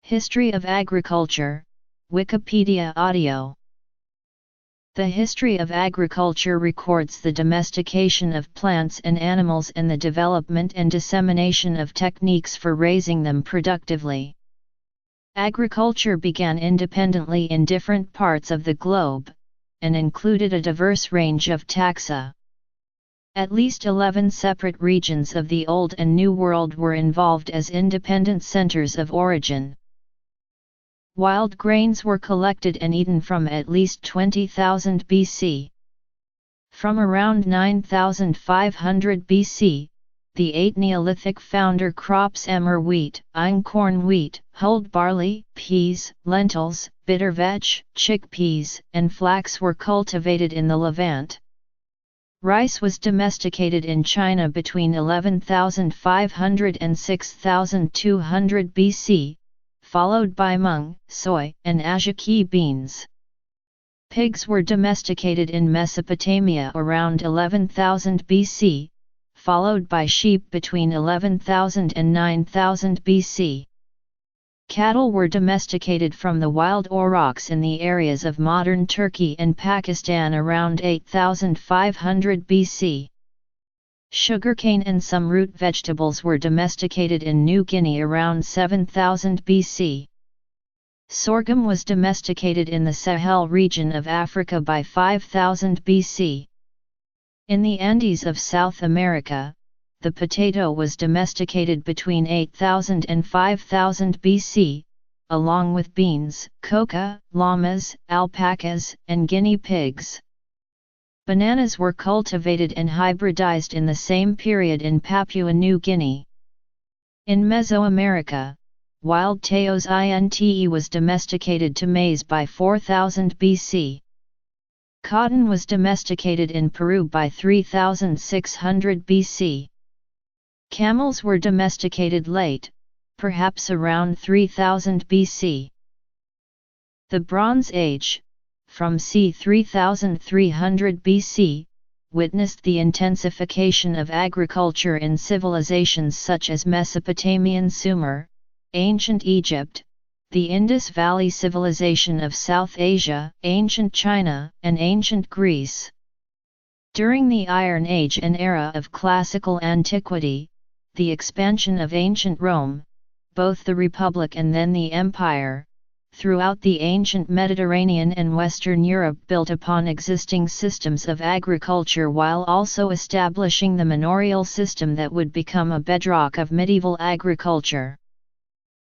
History of Agriculture, Wikipedia Audio. The history of agriculture records the domestication of plants and animals and the development and dissemination of techniques for raising them productively. Agriculture began independently in different parts of the globe, and included a diverse range of taxa. At least 11 separate regions of the Old and New World were involved as independent centers of origin. Wild grains were collected and eaten from at least 20,000 BC. From around 9,500 BC, the 8 Neolithic founder crops emmer wheat, einkorn wheat, hulled barley, peas, lentils, bittervetch, chickpeas, and flax were cultivated in the Levant. Rice was domesticated in China between 11,500 and 6,200 BC, followed by mung, soy, and ajaki beans. Pigs were domesticated in Mesopotamia around 11,000 BC, followed by sheep between 11,000 and 9,000 BC. Cattle were domesticated from the wild aurochs in the areas of modern Turkey and Pakistan around 8,500 BC. Sugarcane and some root vegetables were domesticated in New Guinea around 7,000 BC. Sorghum was domesticated in the Sahel region of Africa by 5,000 BC. In the Andes of South America, the potato was domesticated between 8,000 and 5,000 BC, along with beans, coca, llamas, alpacas, and guinea pigs. Bananas were cultivated and hybridized in the same period in Papua New Guinea. In Mesoamerica, wild Teos inte was domesticated to maize by 4000 BC. Cotton was domesticated in Peru by 3600 BC. Camels were domesticated late, perhaps around 3000 BC. The Bronze Age, from c. 3300 BC, witnessed the intensification of agriculture in civilizations such as Mesopotamian Sumer, ancient Egypt, the Indus Valley Civilization of South Asia, ancient China, and ancient Greece. During the Iron Age and era of classical antiquity, the expansion of ancient Rome, both the Republic and then the Empire, throughout the ancient Mediterranean and Western Europe built upon existing systems of agriculture while also establishing the manorial system that would become a bedrock of medieval agriculture.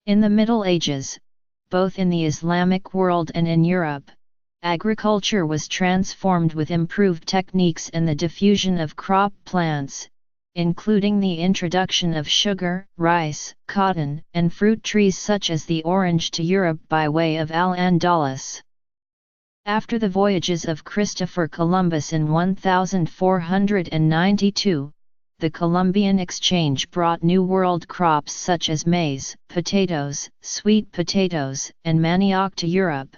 In the Middle Ages, both in the Islamic world and in Europe, agriculture was transformed with improved techniques and the diffusion of crop plants, including the introduction of sugar, rice, cotton, and fruit trees such as the orange to Europe by way of Al-Andalus. After the voyages of Christopher Columbus in 1492, the Columbian exchange brought New World crops such as maize, potatoes, sweet potatoes, and manioc to Europe,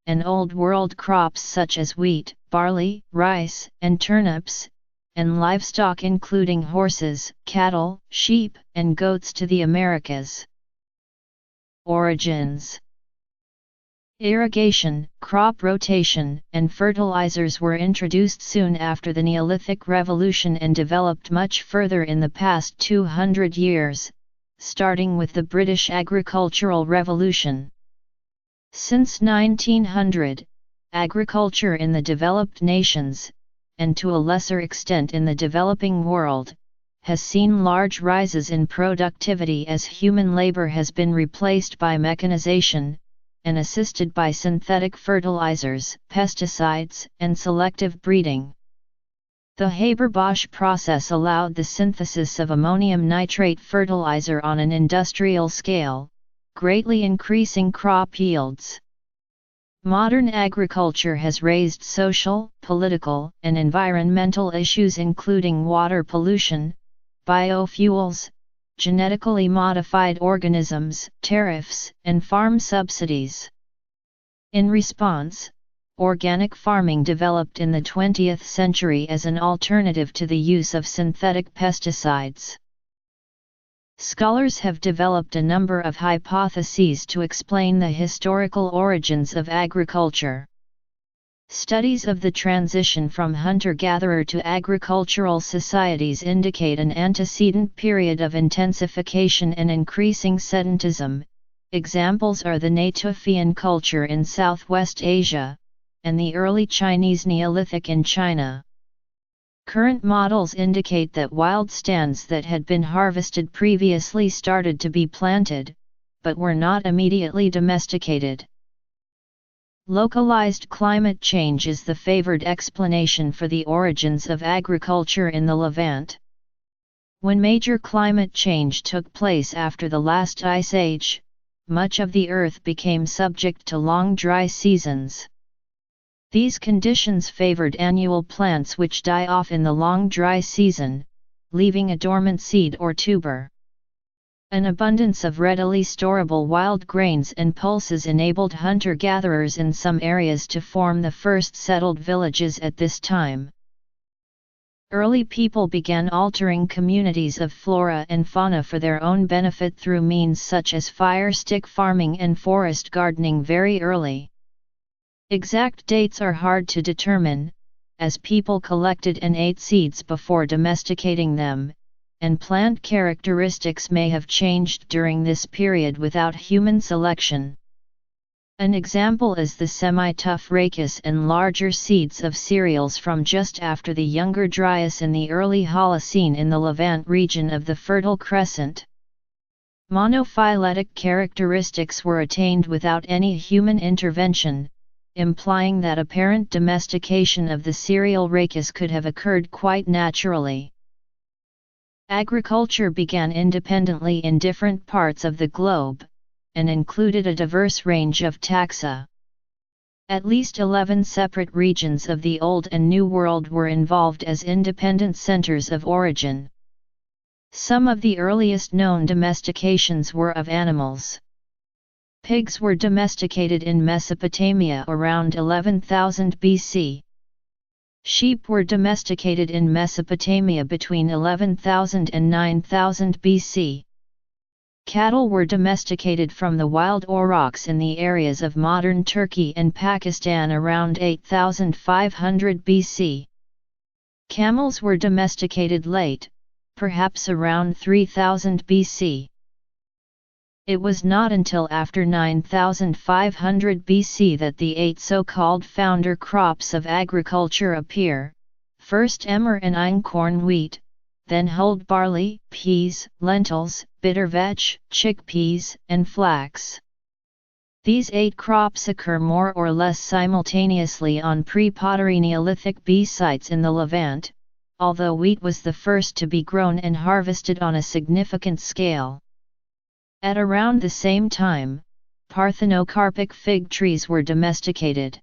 and Old World crops such as wheat, barley, rice, and turnips, and livestock including horses, cattle, sheep, and goats to the Americas. Origins: irrigation, crop rotation, and fertilizers were introduced soon after the Neolithic Revolution and developed much further in the past 200 years, starting with the British Agricultural Revolution. Since 1900, agriculture in the developed nations, and to a lesser extent in the developing world, has seen large rises in productivity as human labor has been replaced by mechanization, and assisted by synthetic fertilizers, pesticides, and selective breeding. The Haber-Bosch process allowed the synthesis of ammonium nitrate fertilizer on an industrial scale, greatly increasing crop yields. Modern agriculture has raised social, political, and environmental issues including water pollution, biofuels, genetically modified organisms, tariffs, and farm subsidies. In response, organic farming developed in the 20th century as an alternative to the use of synthetic pesticides. Scholars have developed a number of hypotheses to explain the historical origins of agriculture. Studies of the transition from hunter-gatherer to agricultural societies indicate an antecedent period of intensification and increasing sedentism. Examples are the Natufian culture in Southwest Asia, and the early Chinese Neolithic in China. Current models indicate that wild stands that had been harvested previously started to be planted, but were not immediately domesticated. Localized climate change is the favored explanation for the origins of agriculture in the Levant. When major climate change took place after the last ice age, much of the earth became subject to long dry seasons. These conditions favored annual plants which die off in the long dry season, leaving a dormant seed or tuber. An abundance of readily storable wild grains and pulses enabled hunter-gatherers in some areas to form the first settled villages at this time. Early people began altering communities of flora and fauna for their own benefit through means such as fire stick farming and forest gardening very early. Exact dates are hard to determine, as people collected and ate seeds before domesticating them, and plant characteristics may have changed during this period without human selection. An example is the semi-tough rachis and larger seeds of cereals from just after the Younger Dryas in the early Holocene in the Levant region of the Fertile Crescent. Monophyletic characteristics were attained without any human intervention, implying that apparent domestication of the cereal rachis could have occurred quite naturally. Agriculture began independently in different parts of the globe, and included a diverse range of taxa. At least 11 separate regions of the Old and New World were involved as independent centers of origin. Some of the earliest known domestications were of animals. Pigs were domesticated in Mesopotamia around 11,000 BC. Sheep were domesticated in Mesopotamia between 11,000 and 9,000 BC. Cattle were domesticated from the wild aurochs in the areas of modern Turkey and Pakistan around 8,500 BC. Camels were domesticated late, perhaps around 3000 BC. It was not until after 9500 BC that the 8 so-called founder crops of agriculture appear, first emmer and einkorn wheat, then hulled barley, peas, lentils, bittervetch, chickpeas, and flax. These 8 crops occur more or less simultaneously on pre-pottery Neolithic B sites in the Levant, although wheat was the first to be grown and harvested on a significant scale. At around the same time, parthenocarpic fig trees were domesticated.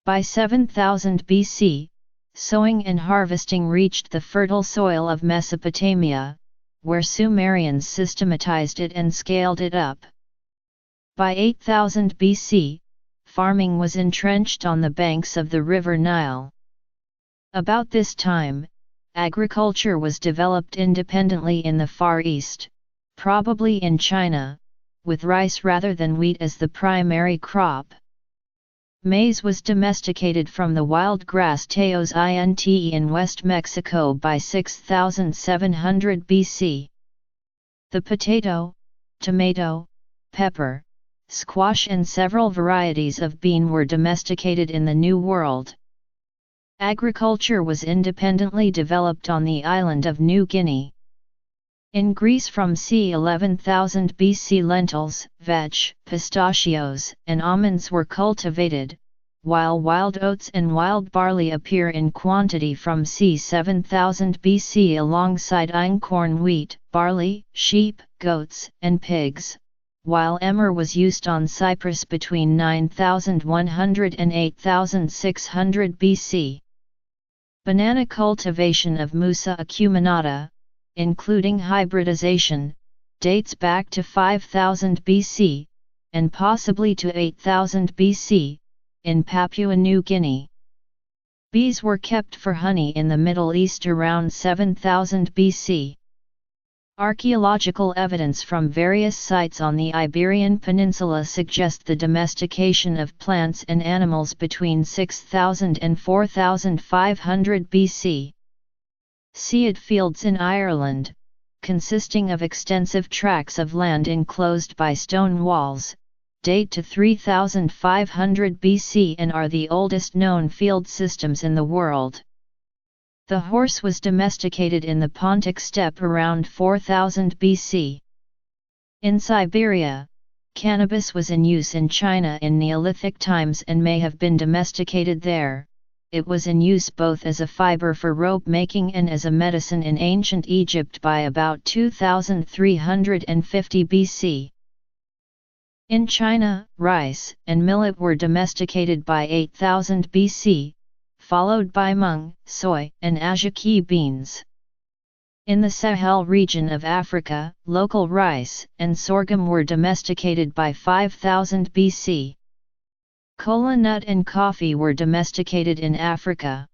By 7000 BC, sowing and harvesting reached the fertile soil of Mesopotamia, where Sumerians systematized it and scaled it up. By 8000 BC, farming was entrenched on the banks of the river Nile. About this time, agriculture was developed independently in the Far East, probably in China, with rice rather than wheat as the primary crop. Maize was domesticated from the wild grass Teos int in West Mexico by 6700 BC. The potato, tomato, pepper, squash and several varieties of bean were domesticated in the New World. Agriculture was independently developed on the island of New Guinea. In Greece from c. 11,000 BC lentils, vetch, pistachios, and almonds were cultivated, while wild oats and wild barley appear in quantity from c. 7000 BC alongside einkorn wheat, barley, sheep, goats, and pigs, while emmer was used on Cyprus between 9100 and 8600 BC. Banana cultivation of Musa acuminata, including hybridization, dates back to 5000 BC, and possibly to 8000 BC, in Papua New Guinea. Bees were kept for honey in the Middle East around 7000 BC. Archaeological evidence from various sites on the Iberian Peninsula suggest the domestication of plants and animals between 6000 and 4500 BC. Seed fields in Ireland, consisting of extensive tracts of land enclosed by stone walls, date to 3500 BC and are the oldest known field systems in the world. The horse was domesticated in the Pontic steppe around 4000 BC. In Siberia, cannabis was in use in China in Neolithic times and may have been domesticated there. It was in use both as a fiber for rope making and as a medicine in ancient Egypt by about 2350 BC. In China, rice and millet were domesticated by 8000 BC, followed by mung, soy, and ajaki beans. In the Sahel region of Africa, local rice and sorghum were domesticated by 5000 BC. Kola nut and coffee were domesticated in Africa.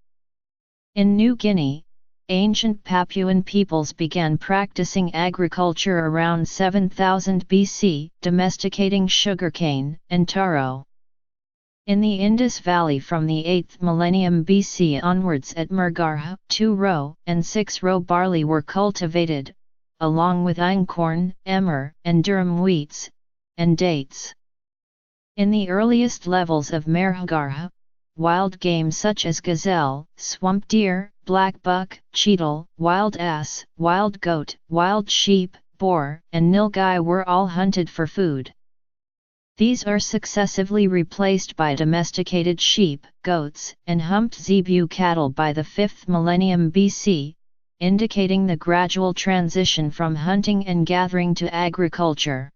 In New Guinea, ancient Papuan peoples began practicing agriculture around 7000 BC, domesticating sugarcane and taro. In the Indus Valley from the 8th millennium BC onwards at Murgarha, 2-row and 6-row barley were cultivated, along with einkorn, emmer, and durum wheats, and dates. In the earliest levels of Murgarha, wild game such as gazelle, swamp deer, black buck, cheetal, wild ass, wild goat, wild sheep, boar, and nilgai were all hunted for food. These are successively replaced by domesticated sheep, goats, and humped zebu cattle by the 5th millennium BC, indicating the gradual transition from hunting and gathering to agriculture.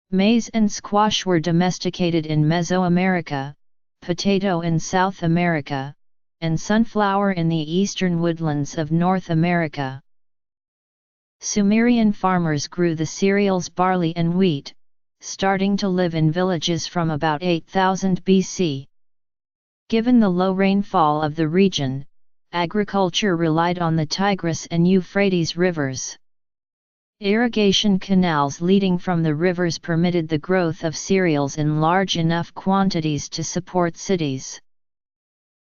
Maize and squash were domesticated in Mesoamerica, potato in South America, and sunflower in the eastern woodlands of North America. Sumerian farmers grew the cereals barley and wheat, starting to live in villages from about 8000 BC. Given the low rainfall of the region, agriculture relied on the Tigris and Euphrates rivers. Irrigation canals leading from the rivers permitted the growth of cereals in large enough quantities to support cities.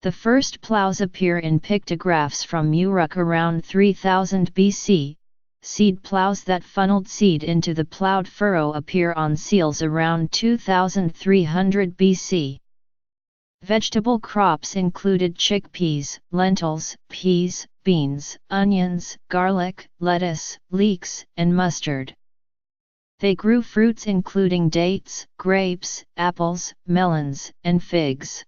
The first plows appear in pictographs from Uruk around 3000 BC. Seed plows that funneled seed into the plowed furrow appear on seals around 2300 BC. Vegetable crops included chickpeas, lentils, peas, beans, onions, garlic, lettuce, leeks, and mustard. They grew fruits including dates, grapes, apples, melons, and figs.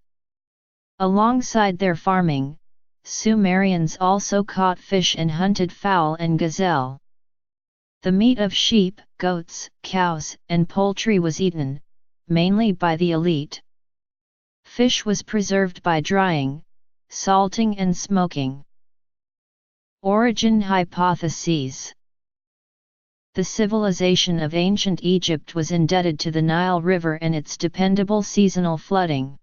Alongside their farming, Sumerians also caught fish and hunted fowl and gazelle. The meat of sheep, goats, cows, and poultry was eaten, mainly by the elite. Fish was preserved by drying, salting and smoking. Origin hypotheses. The civilization of ancient Egypt was indebted to the Nile River and its dependable seasonal flooding.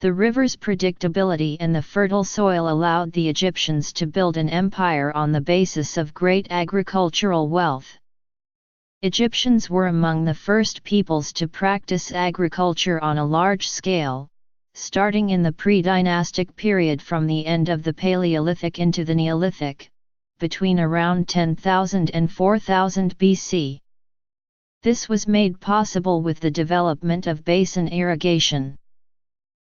The river's predictability and the fertile soil allowed the Egyptians to build an empire on the basis of great agricultural wealth. Egyptians were among the first peoples to practice agriculture on a large scale, starting in the pre-dynastic period from the end of the Paleolithic into the Neolithic, between around 10,000 and 4000 BC. This was made possible with the development of basin irrigation.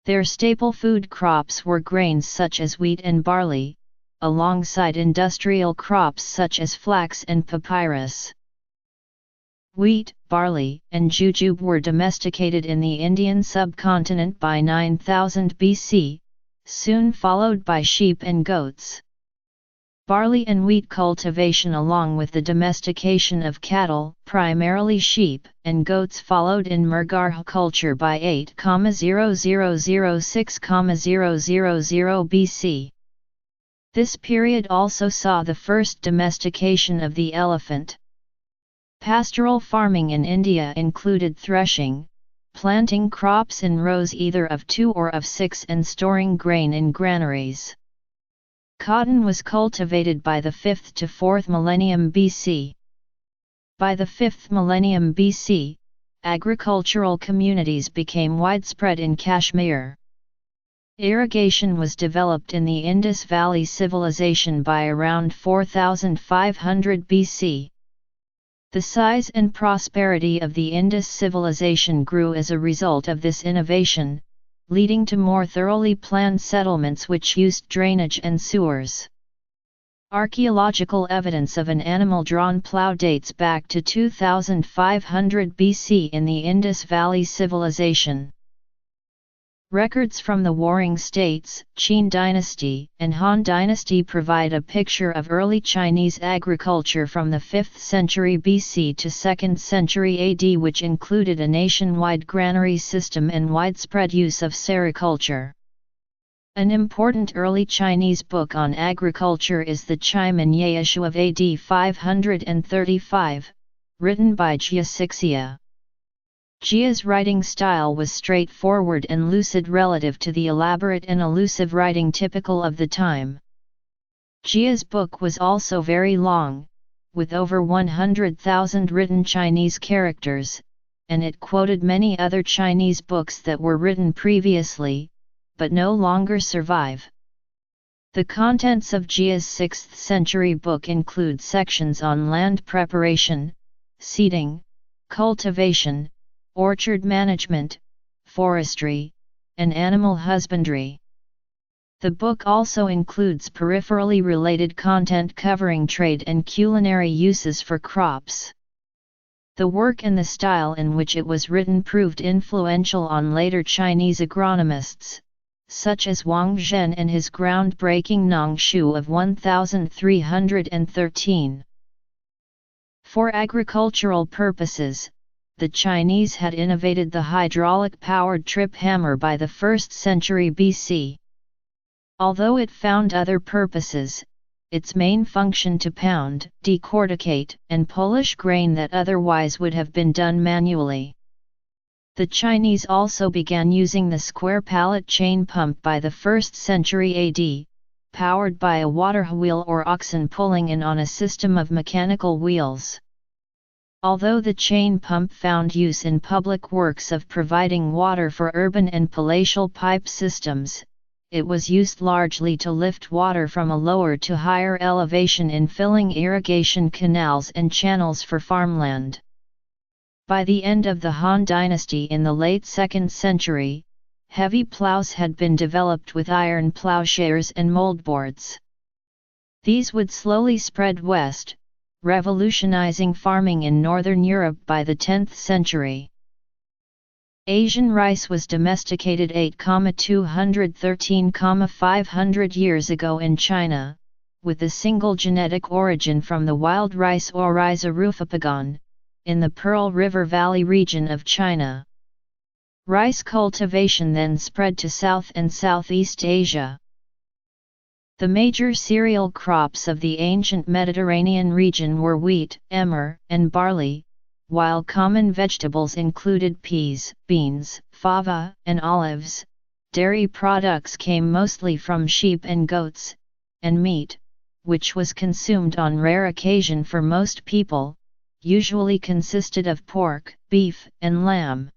Their staple food crops were grains such as wheat and barley, alongside industrial crops such as flax and papyrus. Wheat, barley, and jujube were domesticated in the Indian subcontinent by 9000 BC, soon followed by sheep and goats. Barley and wheat cultivation along with the domestication of cattle, primarily sheep, and goats followed in Murgarha culture by 8,0006,000 BC. This period also saw the first domestication of the elephant. Pastoral farming in India included threshing, planting crops in rows either of 2 or of 6 and storing grain in granaries. Cotton was cultivated by the 5th to 4th millennium BC. By the 5th millennium BC, agricultural communities became widespread in Kashmir. Irrigation was developed in the Indus Valley Civilization by around 4500 BC. The size and prosperity of the Indus civilization grew as a result of this innovation, leading to more thoroughly planned settlements which used drainage and sewers. Archaeological evidence of an animal-drawn plough dates back to 2500 BC in the Indus Valley Civilization. Records from the Warring States, Qin Dynasty, and Han Dynasty provide a picture of early Chinese agriculture from the 5th century BC to 2nd century AD, which included a nationwide granary system and widespread use of sericulture. An important early Chinese book on agriculture is the Chimen issue of AD 535, written by Jia Sixia. Jia's writing style was straightforward and lucid relative to the elaborate and elusive writing typical of the time. Jia's book was also very long, with over 100,000 written Chinese characters, and it quoted many other Chinese books that were written previously, but no longer survive. The contents of Jia's 6th century book include sections on land preparation, seeding, cultivation, orchard management, forestry, and animal husbandry. The book also includes peripherally related content covering trade and culinary uses for crops. The work and the style in which it was written proved influential on later Chinese agronomists, such as Wang Zhen and his groundbreaking Nongshu of 1313. For agricultural purposes, the Chinese had innovated the hydraulic-powered trip hammer by the 1st century BC. Although it found other purposes, its main function to pound, decorticate, and polish grain that otherwise would have been done manually. The Chinese also began using the square pallet chain pump by the 1st century AD, powered by a water wheel or oxen pulling in on a system of mechanical wheels. Although the chain pump found use in public works of providing water for urban and palatial pipe systems, it was used largely to lift water from a lower to higher elevation in filling irrigation canals and channels for farmland. By the end of the Han Dynasty in the late 2nd century, heavy plows had been developed with iron plowshares and moldboards. These would slowly spread west, revolutionizing farming in northern Europe by the 10th century. Asian rice was domesticated 8,213,500 years ago in China, with a single genetic origin from the wild rice Oryza rufipagon, in the Pearl River Valley region of China. Rice cultivation then spread to South and Southeast Asia. The major cereal crops of the ancient Mediterranean region were wheat, emmer, and barley, while common vegetables included peas, beans, fava, and olives. Dairy products came mostly from sheep and goats, and meat, which was consumed on rare occasion for most people, usually consisted of pork, beef, and lamb.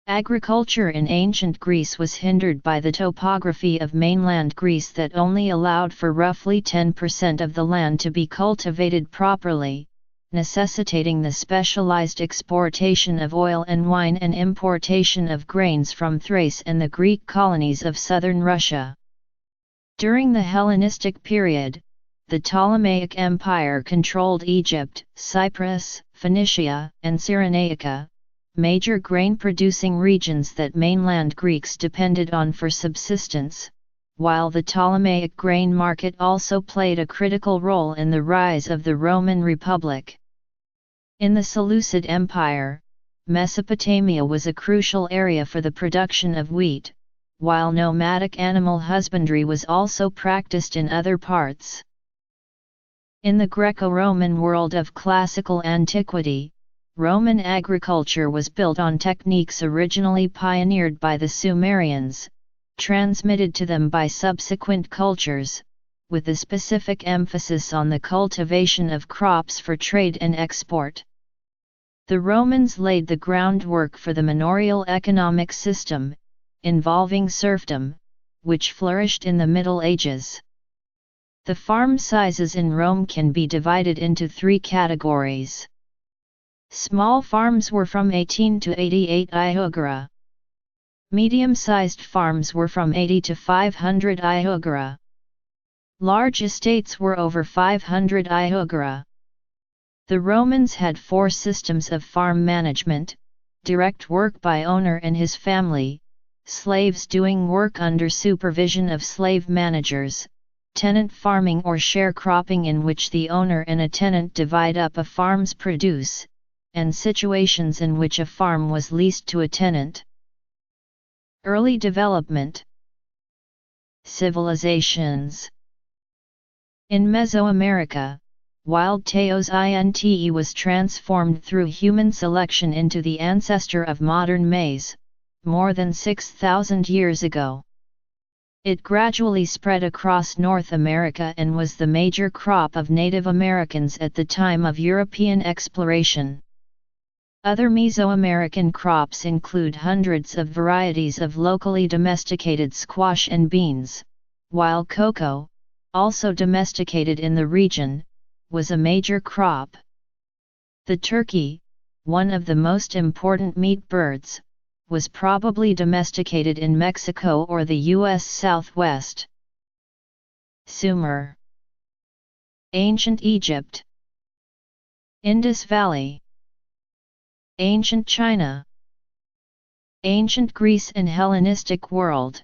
Agriculture in ancient Greece was hindered by the topography of mainland Greece that only allowed for roughly 10% of the land to be cultivated properly, necessitating the specialized exportation of oil and wine and importation of grains from Thrace and the Greek colonies of southern Russia. During the Hellenistic period, the Ptolemaic Empire controlled Egypt, Cyprus, Phoenicia, and Cyrenaica, major grain-producing regions that mainland Greeks depended on for subsistence, while the Ptolemaic grain market also played a critical role in the rise of the Roman Republic. In the Seleucid Empire, Mesopotamia was a crucial area for the production of wheat, while nomadic animal husbandry was also practiced in other parts. In the Greco-Roman world of classical antiquity, Roman agriculture was built on techniques originally pioneered by the Sumerians, transmitted to them by subsequent cultures, with a specific emphasis on the cultivation of crops for trade and export. The Romans laid the groundwork for the manorial economic system, involving serfdom, which flourished in the Middle Ages. The farm sizes in Rome can be divided into three categories. Small farms were from 18 to 88 iugara. Medium-sized farms were from 80 to 500 iugara. Large estates were over 500 iugara. The Romans had four systems of farm management: direct work by owner and his family, slaves doing work under supervision of slave managers, tenant farming or sharecropping in which the owner and a tenant divide up a farm's produce, and situations in which a farm was leased to a tenant. Early development. Civilizations. In Mesoamerica, wild Taos Inte was transformed through human selection into the ancestor of modern maize, more than 6,000 years ago. It gradually spread across North America and was the major crop of Native Americans at the time of European exploration. Other Mesoamerican crops include hundreds of varieties of locally domesticated squash and beans, while cocoa, also domesticated in the region, was a major crop. The turkey, one of the most important meat birds, was probably domesticated in Mexico or the U.S. Southwest. Sumer. Ancient Egypt. Indus Valley. Ancient China. Ancient Greece and Hellenistic world.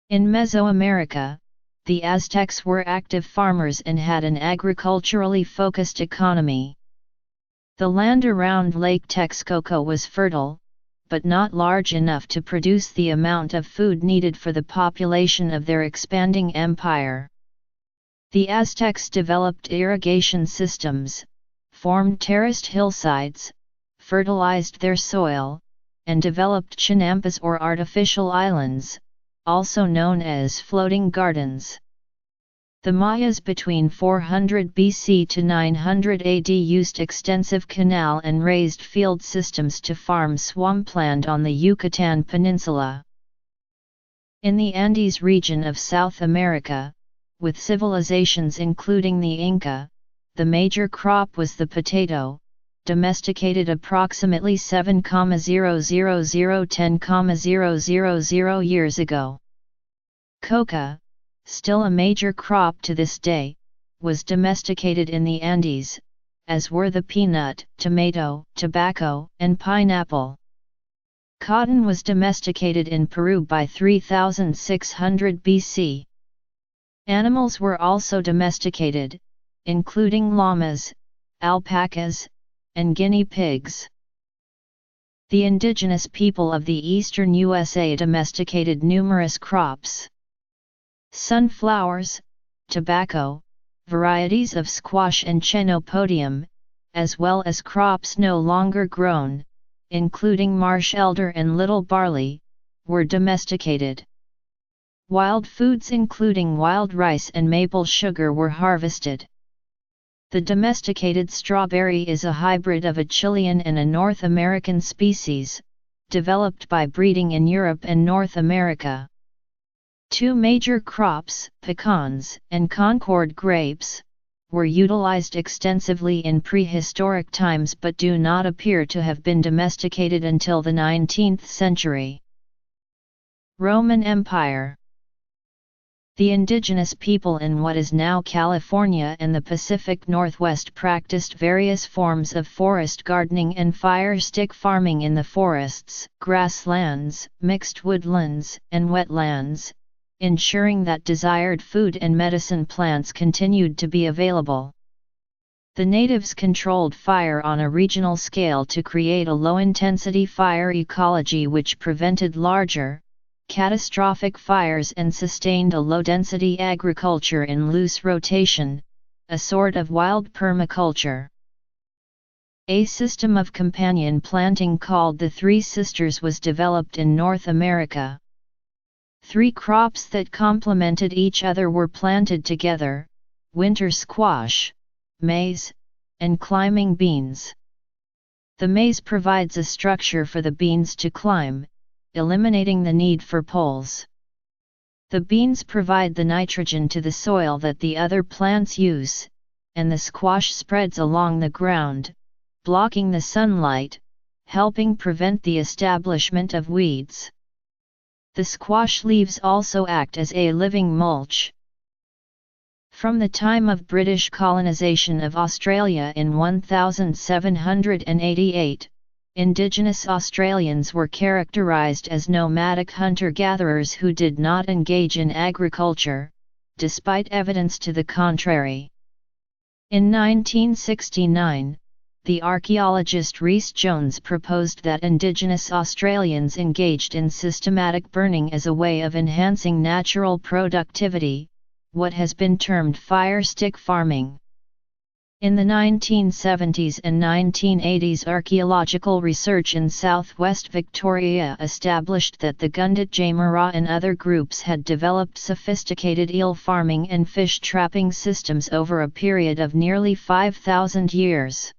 In Mesoamerica, the Aztecs were active farmers and had an agriculturally focused economy. The land around Lake Texcoco was fertile, but not large enough to produce the amount of food needed for the population of their expanding empire. The Aztecs developed irrigation systems, formed terraced hillsides, fertilized their soil, and developed chinampas or artificial islands, also known as floating gardens. The Mayas between 400 BC to 900 AD used extensive canal and raised field systems to farm swampland on the Yucatan Peninsula. In the Andes region of South America, with civilizations including the Inca, the major crop was the potato, domesticated approximately 7,000–10,000 years ago. Coca, still a major crop to this day, was domesticated in the Andes, as were the peanut, tomato, tobacco, and pineapple. Cotton was domesticated in Peru by 3600 BC. Animals were also domesticated, including llamas, alpacas, and guinea pigs. The indigenous people of the eastern USA domesticated numerous crops. Sunflowers, tobacco, varieties of squash and chenopodium, as well as crops no longer grown, including marsh elder and little barley, were domesticated. Wild foods including wild rice and maple sugar were harvested. The domesticated strawberry is a hybrid of a Chilean and a North American species, developed by breeding in Europe and North America. Two major crops, pecans and Concord grapes, were utilized extensively in prehistoric times but do not appear to have been domesticated until the 19th century. Roman Empire. The indigenous people in what is now California and the Pacific Northwest practiced various forms of forest gardening and fire stick farming in the forests, grasslands, mixed woodlands, and wetlands, ensuring that desired food and medicine plants continued to be available. The natives controlled fire on a regional scale to create a low-intensity fire ecology which prevented larger, catastrophic fires and sustained a low-density agriculture in loose rotation, a sort of wild permaculture. A system of companion planting called the Three Sisters was developed in North America. 3 crops that complemented each other were planted together: winter squash, maize, and climbing beans. The maize provides a structure for the beans to climb, eliminating the need for poles. The beans provide the nitrogen to the soil that the other plants use, and the squash spreads along the ground, blocking the sunlight, helping prevent the establishment of weeds. The squash leaves also act as a living mulch. From the time of British colonization of Australia in 1788, Indigenous Australians were characterised as nomadic hunter-gatherers who did not engage in agriculture, despite evidence to the contrary. In 1969, the archaeologist Rhys Jones proposed that Indigenous Australians engaged in systematic burning as a way of enhancing natural productivity, what has been termed fire stick farming. In the 1970s and 1980s, archaeological research in southwest Victoria established that the Gundit Jamara and other groups had developed sophisticated eel farming and fish trapping systems over a period of nearly 5,000 years.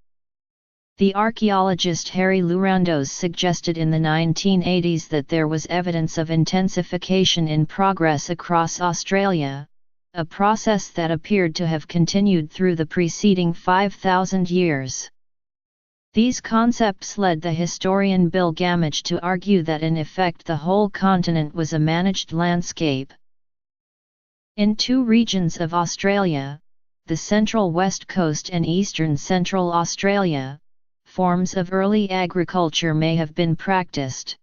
The archaeologist Harry Lurandos suggested in the 1980s that there was evidence of intensification in progress across Australia, a process that appeared to have continued through the preceding 5,000 years. These concepts led the historian Bill Gammage to argue that in effect the whole continent was a managed landscape. In 2 regions of Australia, the central west coast and eastern central Australia, forms of early agriculture may have been practiced.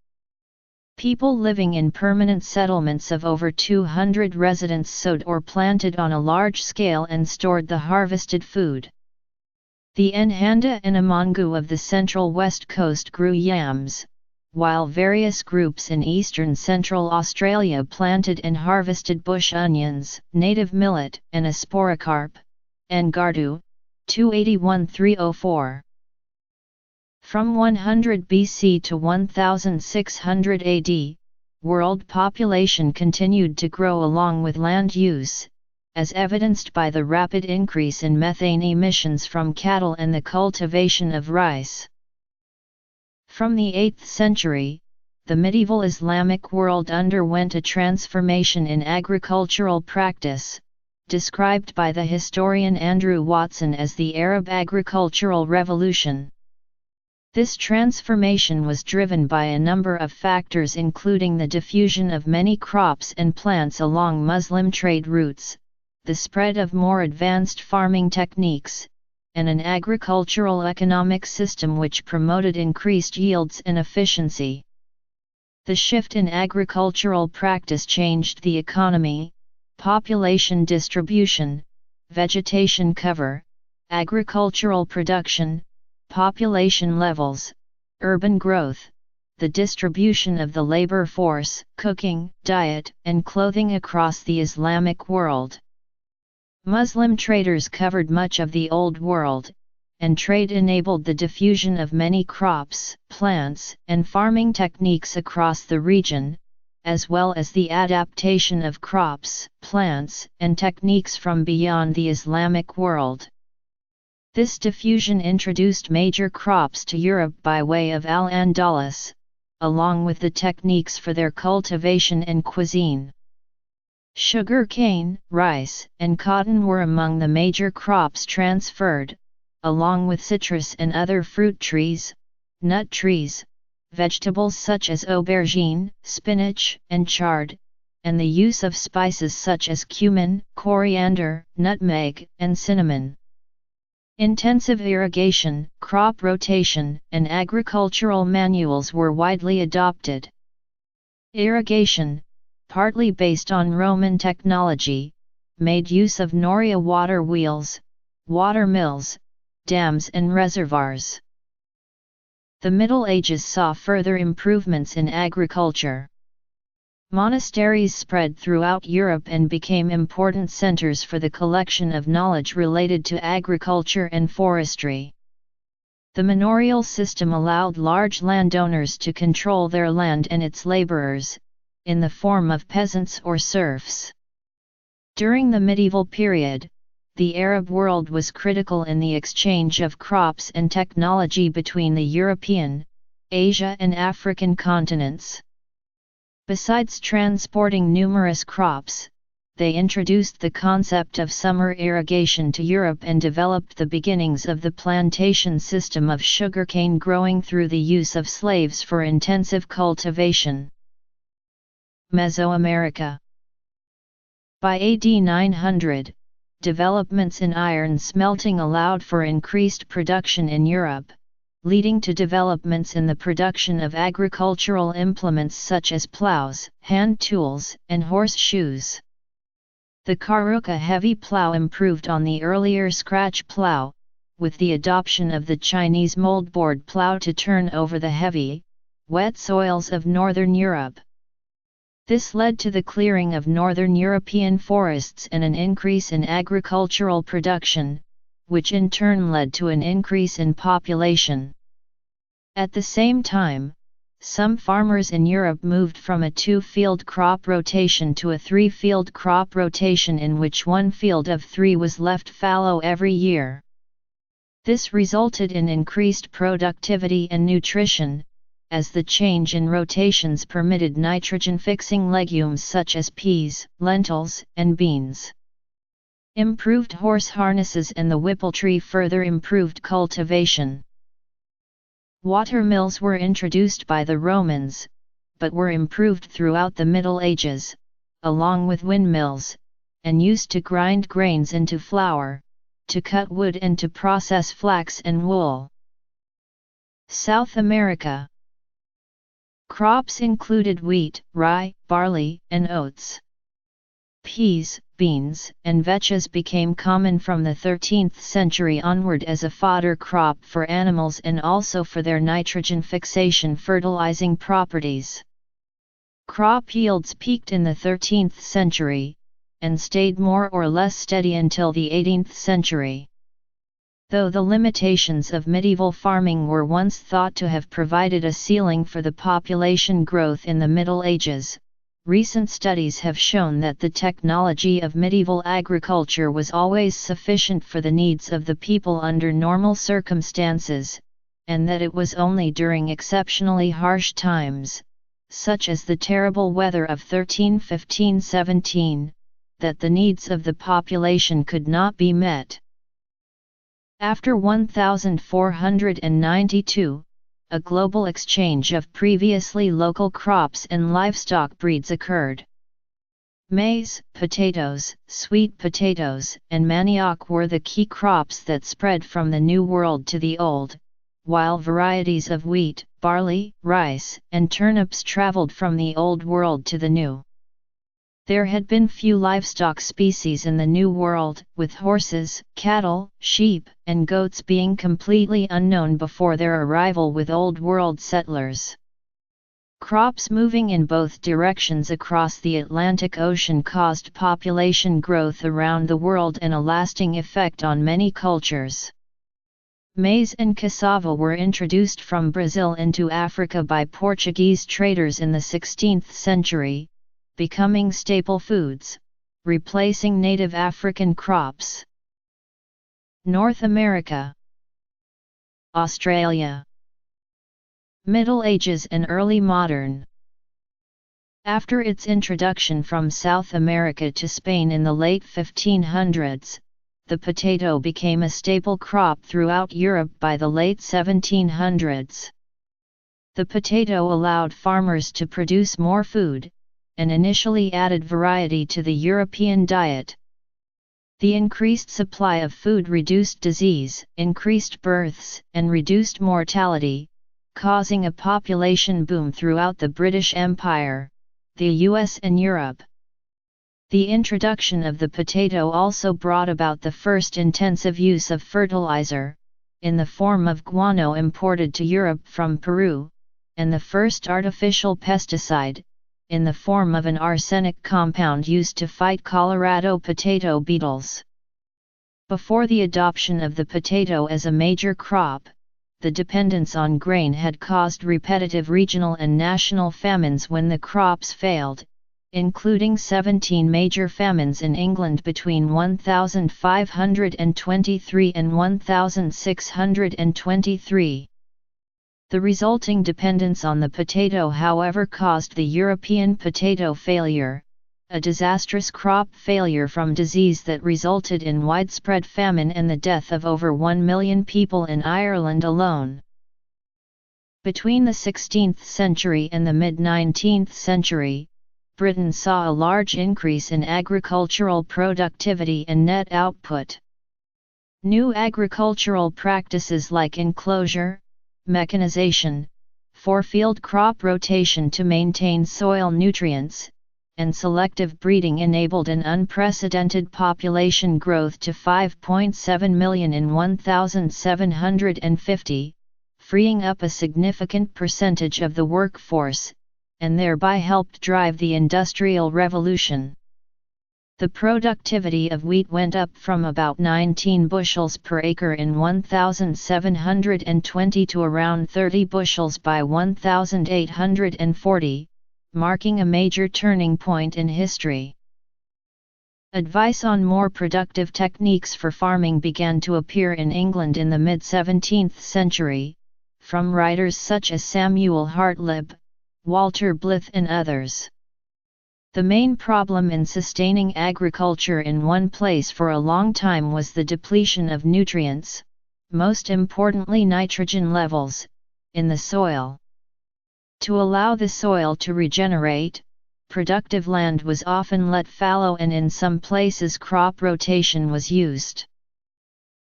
People living in permanent settlements of over 200 residents sowed or planted on a large scale and stored the harvested food. The Nhanda and Amangu of the central west coast grew yams, while various groups in eastern central Australia planted and harvested bush onions, native millet, and asporocarp, and Gardu, 281-304. From 100 BC to 1600 AD, world population continued to grow along with land use, as evidenced by the rapid increase in methane emissions from cattle and the cultivation of rice. From the 8th century, the medieval Islamic world underwent a transformation in agricultural practice, described by the historian Andrew Watson as the Arab Agricultural Revolution. This transformation was driven by a number of factors, including the diffusion of many crops and plants along Muslim trade routes, the spread of more advanced farming techniques, and an agricultural economic system which promoted increased yields and efficiency. The shift in agricultural practice changed the economy, population distribution, vegetation cover, agricultural production, population levels, urban growth, the distribution of the labor force, cooking, diet, and clothing across the Islamic world. Muslim traders covered much of the Old World, and trade enabled the diffusion of many crops, plants, and farming techniques across the region, as well as the adaptation of crops, plants, and techniques from beyond the Islamic world. This diffusion introduced major crops to Europe by way of Al-Andalus, along with the techniques for their cultivation and cuisine. Sugar cane, rice, and cotton were among the major crops transferred, along with citrus and other fruit trees, nut trees, vegetables such as aubergine, spinach, and chard, and the use of spices such as cumin, coriander, nutmeg, and cinnamon. Intensive irrigation, crop rotation, and agricultural manuals were widely adopted. Irrigation, partly based on Roman technology, made use of noria water wheels, water mills, dams and reservoirs. The Middle Ages saw further improvements in agriculture. Monasteries spread throughout Europe and became important centers for the collection of knowledge related to agriculture and forestry. The manorial system allowed large landowners to control their land and its laborers, in the form of peasants or serfs. During the medieval period, the Arab world was critical in the exchange of crops and technology between the European, Asia and African continents. Besides transporting numerous crops, they introduced the concept of summer irrigation to Europe and developed the beginnings of the plantation system of sugarcane growing through the use of slaves for intensive cultivation. Mesoamerica. By AD 900, developments in iron smelting allowed for increased production in Europe, leading to developments in the production of agricultural implements such as plows, hand tools, and horseshoes. The Karuka heavy plow improved on the earlier scratch plow, with the adoption of the Chinese moldboard plow to turn over the heavy, wet soils of northern Europe. This led to the clearing of northern European forests and an increase in agricultural production, which in turn led to an increase in population. At the same time, some farmers in Europe moved from a two-field crop rotation to a three-field crop rotation in which one field of three was left fallow every year. This resulted in increased productivity and nutrition, as the change in rotations permitted nitrogen-fixing legumes such as peas, lentils, and beans. Improved horse harnesses and the whippletree further improved cultivation. Water mills were introduced by the Romans, but were improved throughout the Middle Ages, along with windmills, and used to grind grains into flour, to cut wood and to process flax and wool. South America. Crops included wheat, rye, barley, and oats. Peas, beans, and vetches became common from the 13th century onward as a fodder crop for animals and also for their nitrogen fixation fertilizing properties. Crop yields peaked in the 13th century, and stayed more or less steady until the 18th century. Though the limitations of medieval farming were once thought to have provided a ceiling for the population growth in the Middle Ages, recent studies have shown that the technology of medieval agriculture was always sufficient for the needs of the people under normal circumstances, and that it was only during exceptionally harsh times, such as the terrible weather of 1315-17, that the needs of the population could not be met. After 1492, a global exchange of previously local crops and livestock breeds occurred. Maize, potatoes, sweet potatoes, and manioc were the key crops that spread from the New World to the Old, while varieties of wheat, barley, rice, and turnips traveled from the Old World to the New. There had been few livestock species in the New World, with horses, cattle, sheep, and goats being completely unknown before their arrival with Old World settlers. Crops moving in both directions across the Atlantic Ocean caused population growth around the world and a lasting effect on many cultures. Maize and cassava were introduced from Brazil into Africa by Portuguese traders in the 16th century, becoming staple foods, replacing native African crops. North America. Australia. Middle Ages and early modern. After its introduction from South America to Spain in the late 1500s, the potato became a staple crop throughout Europe by the late 1700s. The potato allowed farmers to produce more food, and initially added variety to the European diet. The increased supply of food reduced disease, increased births, and reduced mortality, causing a population boom throughout the British Empire, the US and Europe. The introduction of the potato also brought about the first intensive use of fertilizer, in the form of guano imported to Europe from Peru, and the first artificial pesticide, in the form of an arsenic compound used to fight Colorado potato beetles. Before the adoption of the potato as a major crop, the dependence on grain had caused repetitive regional and national famines when the crops failed, including 17 major famines in England between 1523 and 1623. The resulting dependence on the potato, however, caused the European potato failure, a disastrous crop failure from disease that resulted in widespread famine and the death of over 1 million people in Ireland alone. Between the 16th century and the mid-19th century, Britain saw a large increase in agricultural productivity and net output. New agricultural practices like enclosure, mechanization, four-field crop rotation to maintain soil nutrients, and selective breeding enabled an unprecedented population growth to 5.7 million in 1750, freeing up a significant percentage of the workforce, and thereby helped drive the Industrial Revolution. The productivity of wheat went up from about 19 bushels per acre in 1720 to around 30 bushels by 1840, marking a major turning point in history. Advice on more productive techniques for farming began to appear in England in the mid-17th century, from writers such as Samuel Hartlib, Walter Blythe and others. The main problem in sustaining agriculture in one place for a long time was the depletion of nutrients, most importantly nitrogen levels, in the soil. To allow the soil to regenerate, productive land was often let fallow and in some places crop rotation was used.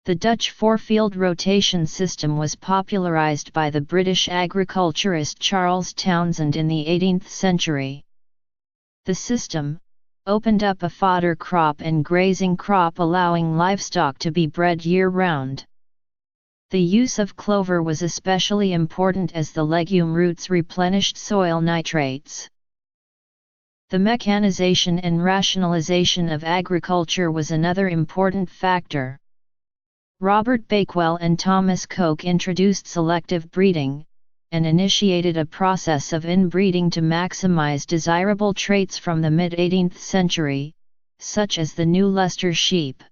The Dutch four-field rotation system was popularized by the British agriculturist Charles Townshend in the 18th century. The system opened up a fodder crop and grazing crop, allowing livestock to be bred year-round. The use of clover was especially important as the legume roots replenished soil nitrates. The mechanization and rationalization of agriculture was another important factor. Robert Bakewell and Thomas Coke introduced selective breeding, and initiated a process of inbreeding to maximize desirable traits from the mid-18th century, such as the New Leicester sheep.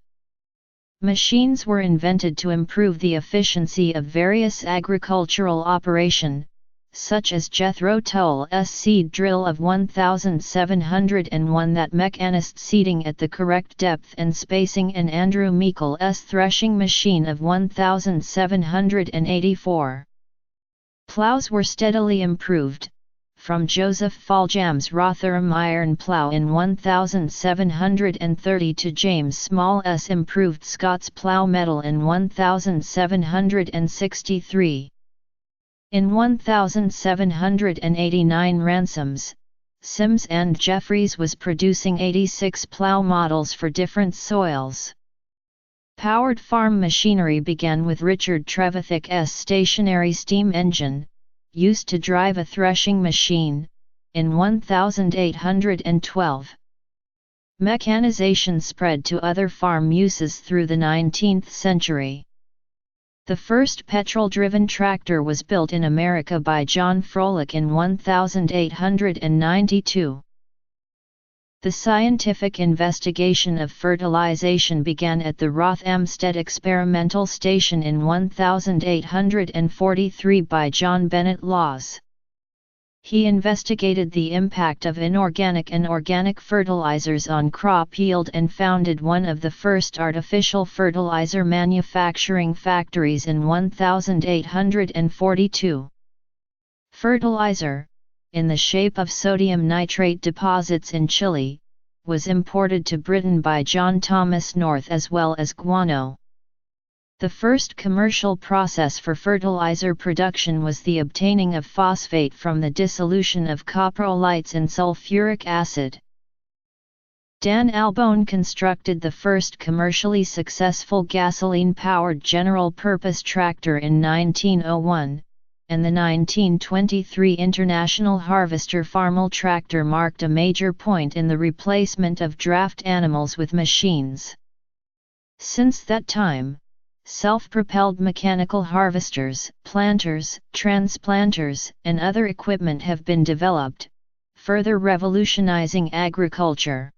Machines were invented to improve the efficiency of various agricultural operations, such as Jethro Tull's seed drill of 1701, that mechanist seeding at the correct depth and spacing, and Andrew Meikle's threshing machine of 1784. Plows were steadily improved, from Joseph Foljambe's Rotherham iron plough in 1730 to James Small's improved Scots plough metal in 1763. In 1789 Ransomes, Sims and Jeffreys was producing 86 plough models for different soils. Powered farm machinery began with Richard Trevithick's stationary steam engine, used to drive a threshing machine, in 1812. Mechanization spread to other farm uses through the 19th century. The first petrol-driven tractor was built in America by John Froelich in 1892. The scientific investigation of fertilization began at the Rothamsted Experimental Station in 1843 by John Bennett Laws. He investigated the impact of inorganic and organic fertilizers on crop yield and founded one of the first artificial fertilizer manufacturing factories in 1842. Fertilizer, in the shape of sodium nitrate deposits in Chile, was imported to Britain by John Thomas North, as well as guano. The first commercial process for fertilizer production was the obtaining of phosphate from the dissolution of coprolites in sulfuric acid. Dan Albone constructed the first commercially successful gasoline-powered general-purpose tractor in 1901, and the 1923 International Harvester Farmall tractor marked a major point in the replacement of draft animals with machines. Since that time, self-propelled mechanical harvesters, planters, transplanters, and other equipment have been developed, further revolutionizing agriculture.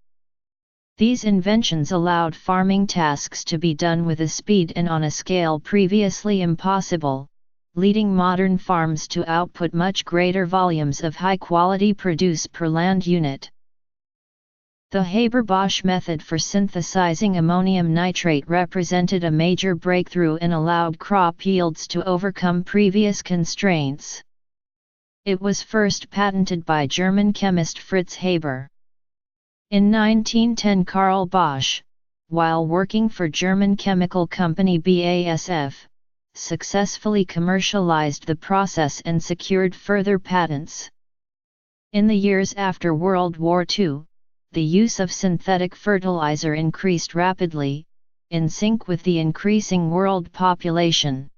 These inventions allowed farming tasks to be done with a speed and on a scale previously impossible, leading modern farms to output much greater volumes of high-quality produce per land unit. The Haber-Bosch method for synthesizing ammonium nitrate represented a major breakthrough and allowed crop yields to overcome previous constraints. It was first patented by German chemist Fritz Haber. In 1910, Karl Bosch, while working for German chemical company BASF, successfully commercialized the process and secured further patents. In the years after World War II, the use of synthetic fertilizer increased rapidly, in sync with the increasing world population.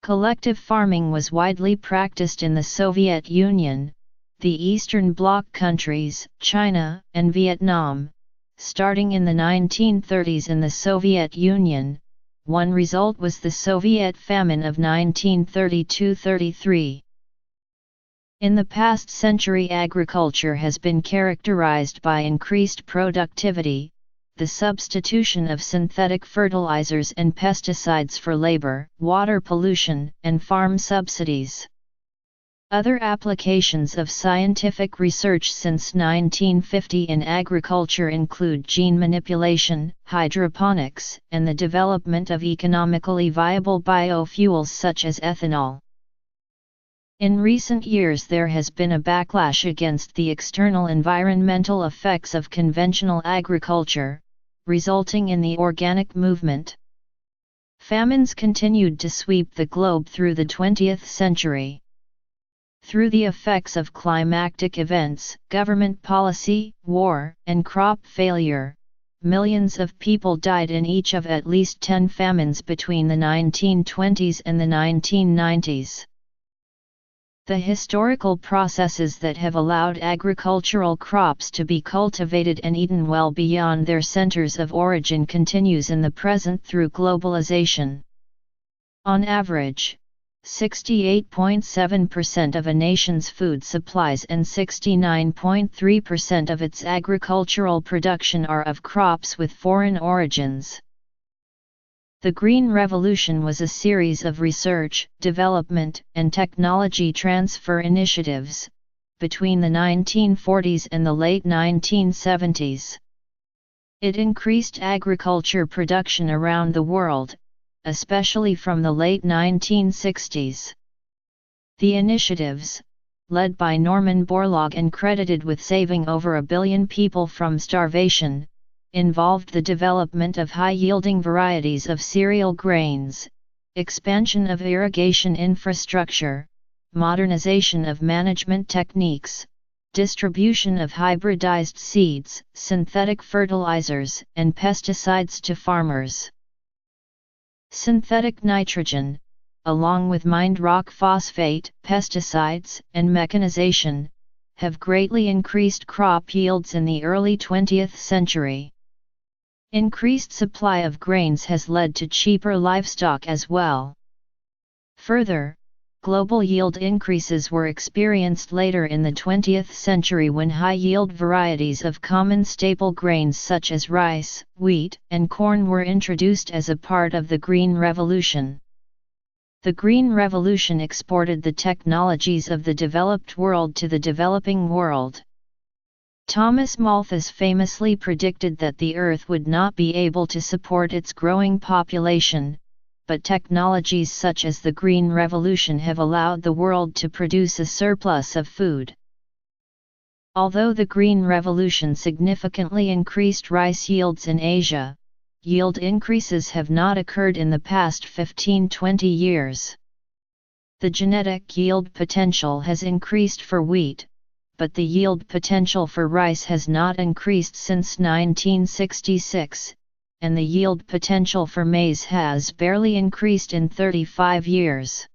Collective farming was widely practiced in the Soviet Union, the Eastern Bloc countries, China, and Vietnam. Starting in the 1930s in the Soviet Union, one result was the Soviet famine of 1932–33. In the past century, agriculture has been characterized by increased productivity, the substitution of synthetic fertilizers and pesticides for labor, water pollution, and farm subsidies. Other applications of scientific research since 1950 in agriculture include gene manipulation, hydroponics, and the development of economically viable biofuels such as ethanol. In recent years, there has been a backlash against the external environmental effects of conventional agriculture, resulting in the organic movement. Famines continued to sweep the globe through the 20th century. Through the effects of climatic events, government policy, war, and crop failure, millions of people died in each of at least 10 famines between the 1920s and the 1990s. The historical processes that have allowed agricultural crops to be cultivated and eaten well beyond their centers of origin continues in the present through globalization. On average, 68.7% of a nation's food supplies and 69.3% of its agricultural production are of crops with foreign origins. The Green Revolution was a series of research, development, and technology transfer initiatives between the 1940s and the late 1970s. It increased agriculture production around the world, especially from the late 1960s. The initiatives, led by Norman Borlaug and credited with saving over 1 billion people from starvation, involved the development of high-yielding varieties of cereal grains, expansion of irrigation infrastructure, modernization of management techniques, distribution of hybridized seeds, synthetic fertilizers, and pesticides to farmers. Synthetic nitrogen, along with mined rock phosphate, pesticides, and mechanization, have greatly increased crop yields in the early 20th century. Increased supply of grains has led to cheaper livestock as well. Further, global yield increases were experienced later in the 20th century when high-yield varieties of common staple grains such as rice, wheat, and corn were introduced as a part of the Green Revolution. The Green Revolution exported the technologies of the developed world to the developing world. Thomas Malthus famously predicted that the Earth would not be able to support its growing population, but technologies such as the Green Revolution have allowed the world to produce a surplus of food. Although the Green Revolution significantly increased rice yields in Asia, yield increases have not occurred in the past 15–20 years. The genetic yield potential has increased for wheat, but the yield potential for rice has not increased since 1966, and the yield potential for maize has barely increased in 35 years.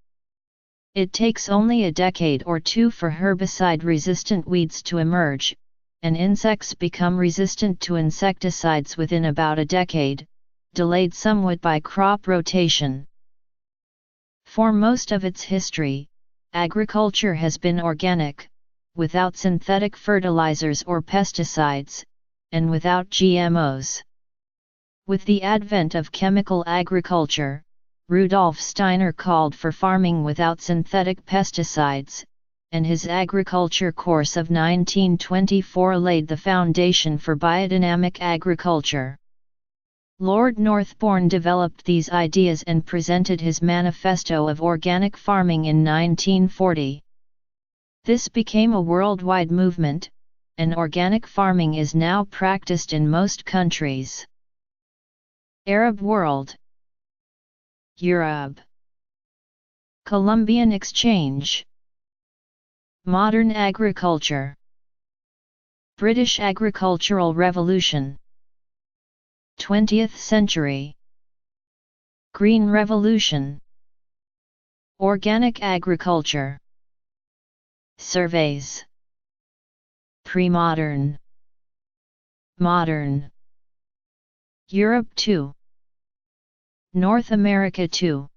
It takes only a decade or two for herbicide-resistant weeds to emerge, and insects become resistant to insecticides within about a decade, delayed somewhat by crop rotation. For most of its history, agriculture has been organic, without synthetic fertilizers or pesticides, and without GMOs. With the advent of chemical agriculture, Rudolf Steiner called for farming without synthetic pesticides, and his agriculture course of 1924 laid the foundation for biodynamic agriculture. Lord Northbourne developed these ideas and presented his Manifesto of Organic Farming in 1940. This became a worldwide movement, and organic farming is now practiced in most countries. Arab world, Europe, Columbian exchange, modern agriculture, British agricultural revolution, 20th century, Green Revolution, organic agriculture, surveys, pre-modern, modern, Europe 2, North America 2.